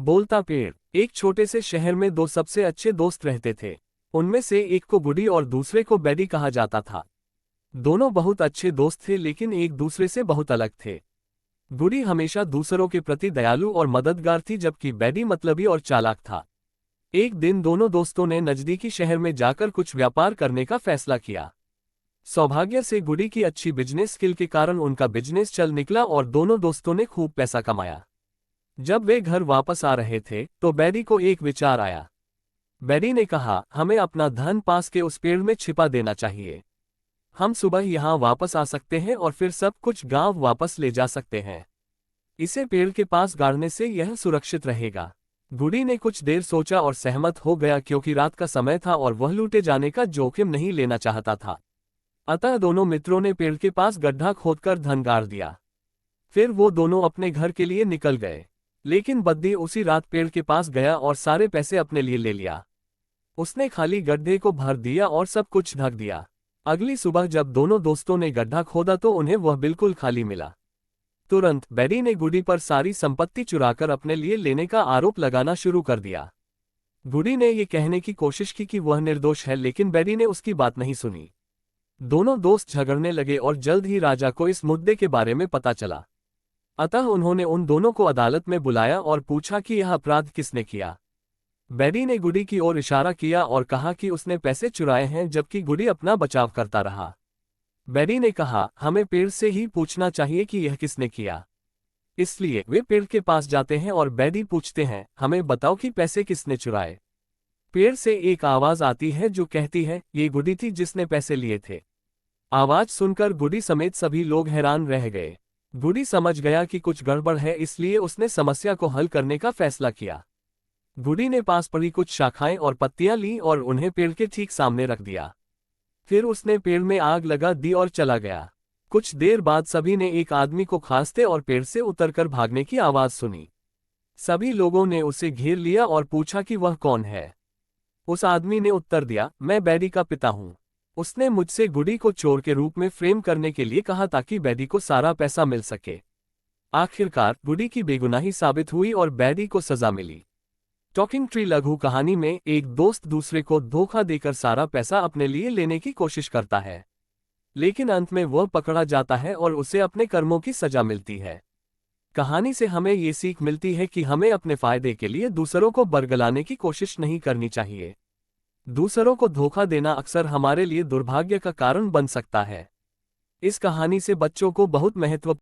बोलता पेड़। एक छोटे से शहर में दो सबसे अच्छे दोस्त रहते थे। उनमें से एक को गुडी और दूसरे को बैडी कहा जाता था। दोनों बहुत अच्छे दोस्त थे लेकिन एक दूसरे से बहुत अलग थे। गुडी हमेशा दूसरों के प्रति दयालु और मददगार थी जबकि बैडी मतलबी और चालाक था। एक दिन दोनों दोस्तों ने नजदीकी शहर में जाकर कुछ व्यापार करने का फैसला किया। सौभाग्य से गुडी की अच्छी बिजनेस स्किल के कारण उनका बिजनेस चल निकला और दोनों दोस्तों ने खूब पैसा कमाया। जब वे घर वापस आ रहे थे तो बैडी को एक विचार आया। बैडी ने कहा, हमें अपना धन पास के उस पेड़ में छिपा देना चाहिए। हम सुबह यहाँ वापस आ सकते हैं और फिर सब कुछ गांव वापस ले जा सकते हैं। इसे पेड़ के पास गाड़ने से यह सुरक्षित रहेगा। गुडी ने कुछ देर सोचा और सहमत हो गया क्योंकि रात का समय था और वह लूटे जाने का जोखिम नहीं लेना चाहता था। अतः दोनों मित्रों ने पेड़ के पास गड्ढा खोदकर धन गाड़ दिया। फिर वो दोनों अपने घर के लिए निकल गए। लेकिन बद्दी उसी रात पेड़ के पास गया और सारे पैसे अपने लिए ले लिया। उसने खाली गड्ढे को भर दिया और सब कुछ ढक दिया। अगली सुबह जब दोनों दोस्तों ने गड्ढा खोदा तो उन्हें वह बिल्कुल खाली मिला। तुरंत बैडी ने गुडी पर सारी संपत्ति चुराकर अपने लिए लेने का आरोप लगाना शुरू कर दिया। गुडी ने ये कहने की कोशिश की कि वह निर्दोष है लेकिन बैडी ने उसकी बात नहीं सुनी। दोनों दोस्त झगड़ने लगे और जल्द ही राजा को इस मुद्दे के बारे में पता चला। अतः उन्होंने उन दोनों को अदालत में बुलाया और पूछा कि यह अपराध किसने किया। बैडी ने गुडी की ओर इशारा किया और कहा कि उसने पैसे चुराए हैं जबकि गुडी अपना बचाव करता रहा। बैडी ने कहा, हमें पेड़ से ही पूछना चाहिए कि यह किसने किया। इसलिए वे पेड़ के पास जाते हैं और बैडी पूछते हैं, हमें बताओ कि पैसे किसने चुराए। पेड़ से एक आवाज आती है जो कहती है, ये गुडी थी जिसने पैसे लिए थे। आवाज सुनकर गुडी समेत सभी लोग हैरान रह गए। गुडी समझ गया कि कुछ गड़बड़ है इसलिए उसने समस्या को हल करने का फैसला किया। गुडी ने पास पड़ी कुछ शाखाएं और पत्तियां ली और उन्हें पेड़ के ठीक सामने रख दिया। फिर उसने पेड़ में आग लगा दी और चला गया। कुछ देर बाद सभी ने एक आदमी को खांसते और पेड़ से उतरकर भागने की आवाज सुनी। सभी लोगों ने उसे घेर लिया और पूछा कि वह कौन है। उस आदमी ने उत्तर दिया, मैं बैडी का पिता हूं। उसने मुझसे गुडी को चोर के रूप में फ्रेम करने के लिए कहा ताकि बैडी को सारा पैसा मिल सके। आखिरकार गुडी की बेगुनाही साबित हुई और बैडी को सजा मिली। टॉकिंग ट्री लघु कहानी में एक दोस्त दूसरे को धोखा देकर सारा पैसा अपने लिए लेने की कोशिश करता है, लेकिन अंत में वह पकड़ा जाता है और उसे अपने कर्मों की सजा मिलती है। कहानी से हमें ये सीख मिलती है कि हमें अपने फायदे के लिए दूसरों को बरगलाने की कोशिश नहीं करनी चाहिए। दूसरों को धोखा देना अक्सर हमारे लिए दुर्भाग्य का कारण बन सकता है। इस कहानी से बच्चों को बहुत महत्व